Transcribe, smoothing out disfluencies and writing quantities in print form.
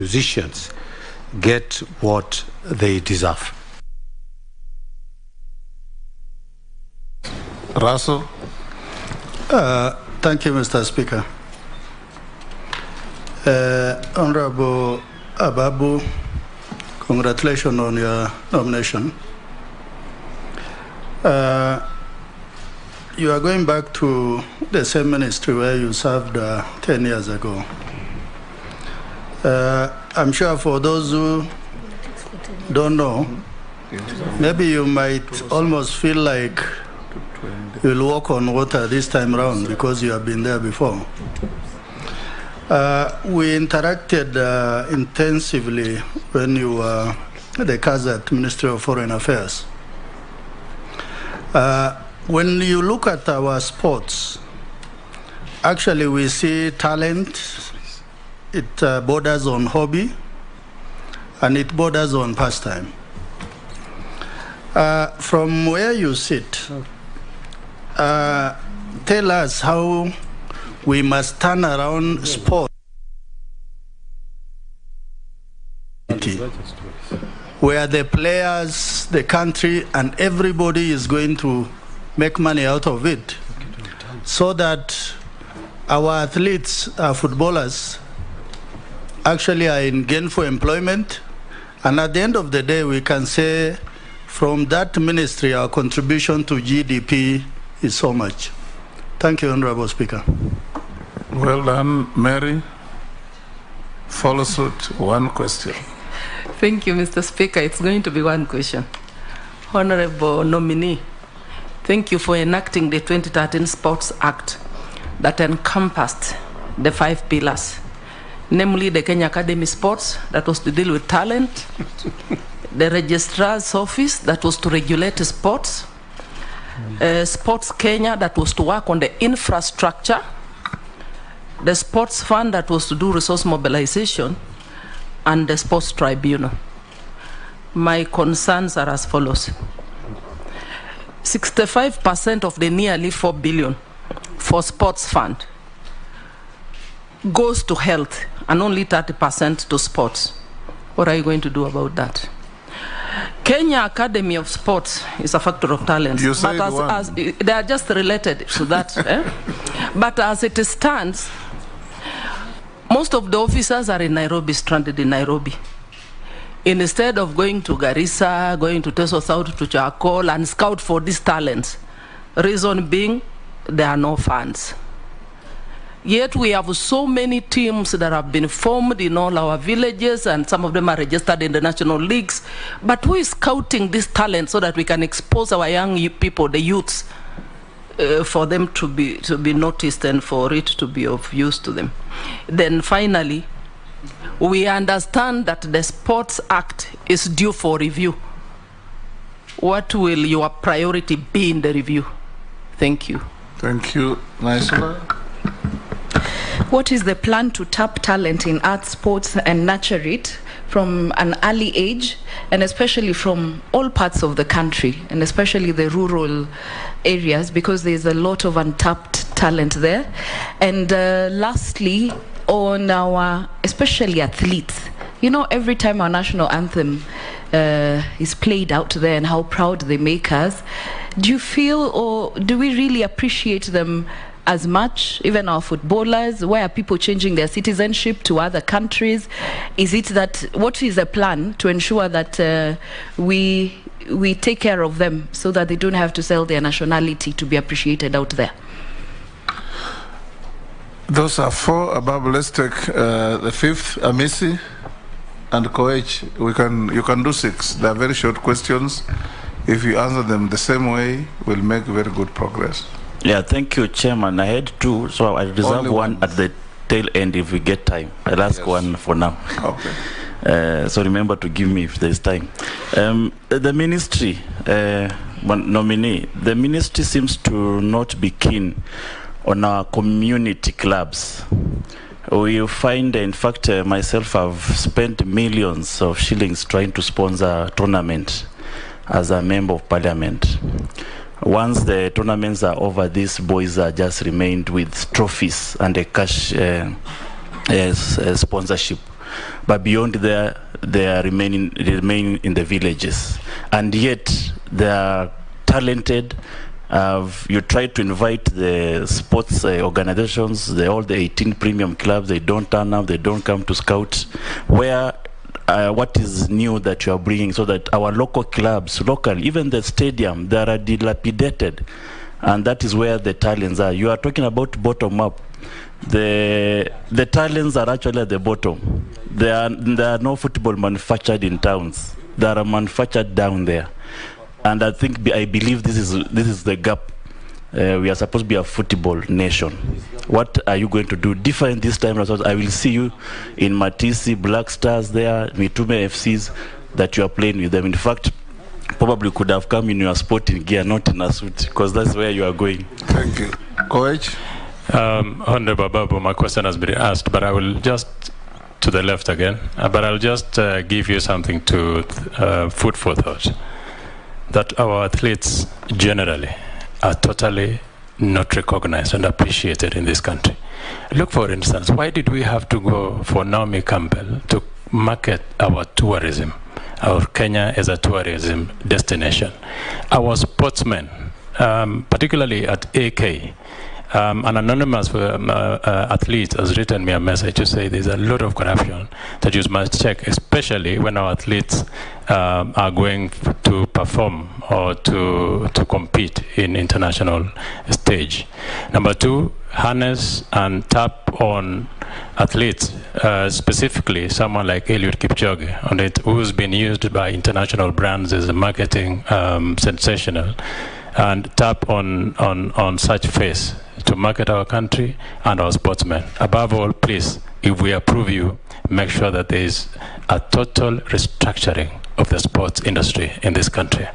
musicians get what they deserve. Russell. Thank you, Mr. Speaker. Honorable Ababu, congratulations on your nomination. You are going back to the same ministry where you served 10 years ago. I'm sure for those who don't know, maybe you might almost feel like you'll walk on water this time around because you have been there before. We interacted intensively when you were the Kazakh Ministry of Foreign Affairs. When you look at our sports, actually we see talent. It borders on hobby, and it borders on pastime. From where you sit, tell us how we must turn around sport where the players, the country, and everybody is going to make money out of it, so that our athletes, our footballers, actually are in gainful employment, and at the end of the day we can say from that ministry our contribution to GDP is so much. Thank you, Honorable Speaker. Well done, Mary. Follow suit, one question. Thank you, Mr. Speaker. It's going to be one question. Honorable nominee, thank you for enacting the 2013 Sports Act that encompassed the 5 pillars, namely the Kenya Academy Sports, that was to deal with talent, the Registrar's Office, that was to regulate sports, Sports Kenya, that was to work on the infrastructure, the Sports Fund, that was to do resource mobilization, and the Sports Tribunal. My concerns are as follows. 65% of the nearly 4 billion for Sports Fund goes to health and only 30% to sports. What are you going to do about that? Kenya Academy of Sports is a factor of talent. You said as they are just related to that. But as it stands, most of the officers are in Nairobi, stranded in Nairobi. Instead of going to Garissa, going to Teso South, to Charcoal, and scout for these talents, reason being, there are no funds. Yet we have so many teams that have been formed in all our villages, and some of them are registered in the national leagues. But who is scouting this talent so that we can expose our young people, the youths, for them to be noticed and for it to be of use to them? Then finally, we understand that the Sports Act is due for review. What will your priority be in the review? Thank you. Thank you. Nisla. What is the plan to tap talent in arts, sports, and nurture it from an early age, and especially from all parts of the country, and especially the rural areas, because there's a lot of untapped talent there? And lastly, on our, especially athletes, you know, every time our national anthem is played out there and how proud they make us, do you feel, or do we really appreciate them as much, even our footballers? Why are people changing their citizenship to other countries? Is it that, what is the plan to ensure that we take care of them so that they don't have to sell their nationality to be appreciated out there? Those are 4. Above, let's take the 5th, Khamisi and Koech. You can do 6. They are very short questions. If you answer them the same way, we'll make very good progress. Yeah, thank you, Chairman. I had 2, so I reserve one at the tail end if we get time. I'll ask one for now. Okay. So remember to give me if there's time. The ministry, nominee, the ministry seems to not be keen on our community clubs. We find, in fact, myself, I've spent millions of shillings trying to sponsor a tournament as a member of parliament. Once the tournaments are over, these boys are just remained with trophies and a cash sponsorship. but beyond there, they are remain in the villages. And yet, they are talented. You try to invite the sports organizations, all the 18 premium clubs, they don't turn up, they don't come to scout. What is new that you are bringing so that our local clubs, even the stadium, they are dilapidated. And that is where the talents are. You are talking about bottom up. The talents are actually at the bottom. There are no football manufactured in towns. They are manufactured down there. And I believe this is the gap. We are supposed to be a football nation. What are you going to do different this time? I will see you in Matisi, Black Stars there, Mutembei FCs that you are playing with them. In fact, probably could have come in your sporting gear, not in a suit, because that's where you are going. Thank you. Coach? Honorable Babu, my question has been asked, but I will just to the left again. But I'll just give you something to food for thought. That our athletes generally are totally not recognized and appreciated in this country. Look, for instance, why did we have to go for Naomi Campbell to market our tourism, our Kenya as a tourism destination? Our sportsmen, particularly at AK, an anonymous athlete has written me a message to say there's a lot of corruption that you must check, especially when our athletes are going to perform or to compete in international stage. Number two, harness and tap on athletes, specifically someone like Eliud Kipchoge, who's been used by international brands as a marketing sensational, and tap on such face to market our country and our sportsmen. Above all, please, if we approve you, make sure that there is a total restructuring of the sports industry in this country.